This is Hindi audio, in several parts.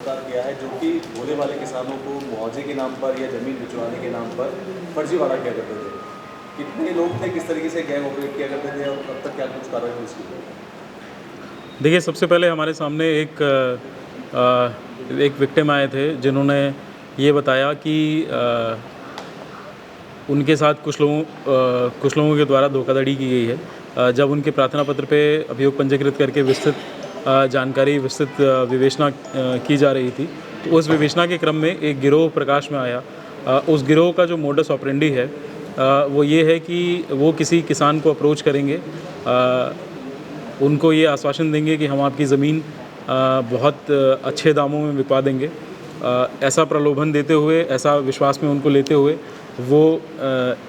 गिरफ्तार किया है जो कि भोले वाले किसानों को मुआवजे के नाम पर या ज़मीन बिचवाने के नाम पर फर्जीवाड़ा किया करते थे। कितने लोग थे, किस तरीके से गैंग ऑपरेट किया करते थे और अब तक क्या कुछ कार्रवाई हुई इसकी? देखिए, सबसे पहले हमारे सामने एक विक्टिम आए थे जिन्होंने ये बताया कि उनके साथ कुछ लोगों के द्वारा धोखाधड़ी की गई है। जब उनके प्रार्थना पत्र पे अभियोग पंजीकृत करके विस्तृत जानकारी, विस्तृत विवेचना की जा रही थी, तो उस विवेचना के क्रम में एक गिरोह प्रकाश में आया। उस गिरोह का जो मोडस ऑपरेंडी है वो ये है कि वो किसी किसान को अप्रोच करेंगे, उनको ये आश्वासन देंगे कि हम आपकी ज़मीन बहुत अच्छे दामों में बिकवा देंगे। ऐसा प्रलोभन देते हुए, ऐसा विश्वास में उनको लेते हुए वो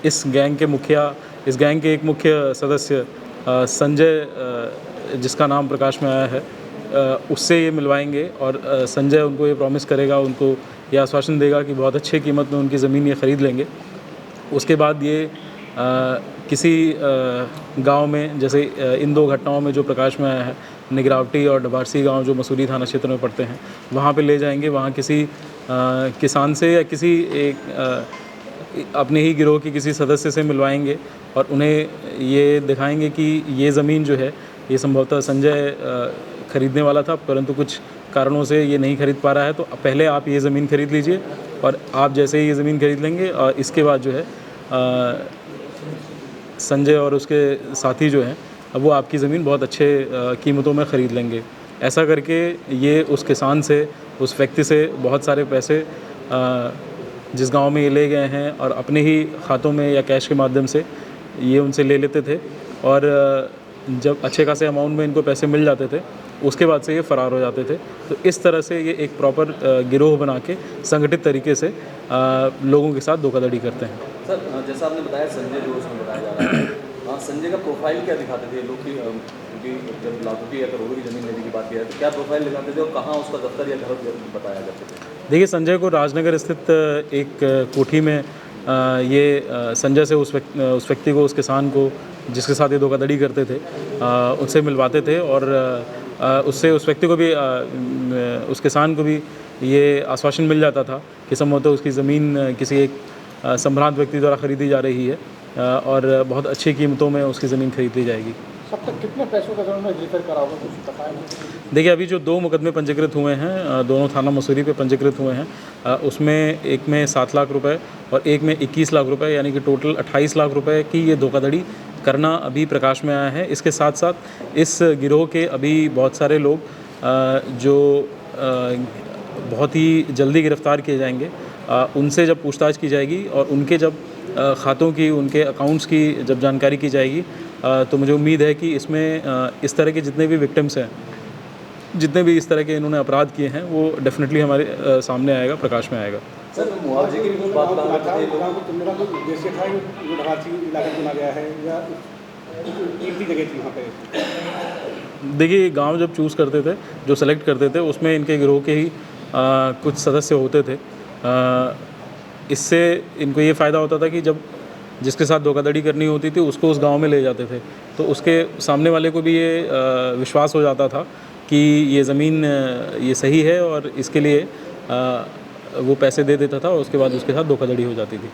इस गैंग के एक मुख्य सदस्य संजय, जिसका नाम प्रकाश में आया है, उससे ये मिलवाएंगे और संजय उनको ये प्रॉमिस करेगा, उनको ये आश्वासन देगा कि बहुत अच्छे कीमत में उनकी ज़मीन ये ख़रीद लेंगे। उसके बाद ये किसी गांव में, जैसे इन दो घटनाओं में जो प्रकाश में आया है, निगरावटी और डबारसी गांव जो मसूरी थाना क्षेत्र में पड़ते हैं, वहाँ पे ले जाएंगे। वहाँ किसी किसान से या किसी अपने ही गिरोह के किसी सदस्य से मिलवाएंगे और उन्हें ये दिखाएंगे कि ये ज़मीन जो है ये संभवतः संजय ख़रीदने वाला था, परंतु कुछ कारणों से ये नहीं खरीद पा रहा है, तो पहले आप ये ज़मीन ख़रीद लीजिए और आप जैसे ही ये ज़मीन खरीद लेंगे और इसके बाद जो है संजय और उसके साथी जो हैं वो आपकी ज़मीन बहुत अच्छे कीमतों में ख़रीद लेंगे। ऐसा करके ये उस किसान से, उस व्यक्ति से बहुत सारे पैसे जिस गांव में ये ले गए हैं और अपने ही खातों में या कैश के माध्यम से ये उनसे ले लेते थे और जब अच्छे खासे अमाउंट में इनको पैसे मिल जाते थे, उसके बाद से ये फ़रार हो जाते थे। तो इस तरह से ये एक प्रॉपर गिरोह बना के संगठित तरीके से लोगों के साथ धोखाधड़ी करते हैं। सर, जैसा आपने बताया संजय जो उसमें बताया जा रहा है, संजय का प्रोफाइल क्या दिखाते थे लोग की, क्योंकि जब लाखों की या करोड़ों की ज़मीन लेने की बात की है तो क्या प्रोफाइल दिखाते थे और कहाँ उसका दफ्तर या घर बताया करते थे? देखिए, संजय को राजनगर स्थित एक कोठी में संजय से उस व्यक्ति को, उस किसान को जिसके साथ ये धोखाधड़ी करते थे, उनसे मिलवाते थे और उससे उस व्यक्ति को भी, उस किसान को भी ये आश्वासन मिल जाता था कि संभवतः उसकी ज़मीन किसी एक संभ्रांत व्यक्ति द्वारा ख़रीदी जा रही है और बहुत अच्छी कीमतों में उसकी ज़मीन खरीद ली जाएगी। सब तक कितने पैसों का जिक्र करा होगा, कुछ पता है? देखिए, अभी जो 2 मुकदमे पंजीकृत हुए हैं, दोनों थाना मसूरी पे पंजीकृत हुए हैं, उसमें एक में 7 लाख रुपए और एक में 21 लाख रुपए, यानी कि टोटल 28 लाख रुपए की ये धोखाधड़ी करना अभी प्रकाश में आया है। इसके साथ साथ इस गिरोह के अभी बहुत सारे लोग जो बहुत ही जल्दी गिरफ्तार किए जाएंगे, उनसे जब पूछताछ की जाएगी और उनके जब खातों की, उनके अकाउंट्स की जब जानकारी की जाएगी, तो मुझे उम्मीद है कि इसमें इस तरह के जितने भी विक्टिम्स हैं, जितने भी इस तरह के इन्होंने अपराध किए हैं, वो डेफिनेटली हमारे सामने आएगा, प्रकाश में आएगा। सर, मुआवजे की भी बात था, जैसे था ये डबारसी इलाका चुना गया है या एक भी जगह थी वहाँ पे? देखिए, गांव जब चूज़ करते थे, जो सेलेक्ट करते थे, उसमें इनके गिरोह के ही कुछ सदस्य होते थे। इससे इनको ये फ़ायदा होता था कि जब जिसके साथ धोखाधड़ी करनी होती थी उसको उस गांव में ले जाते थे, तो उसके सामने वाले को भी ये विश्वास हो जाता था कि ये ज़मीन ये सही है और इसके लिए वो पैसे दे देता था और उसके बाद उसके साथ धोखाधड़ी हो जाती थी।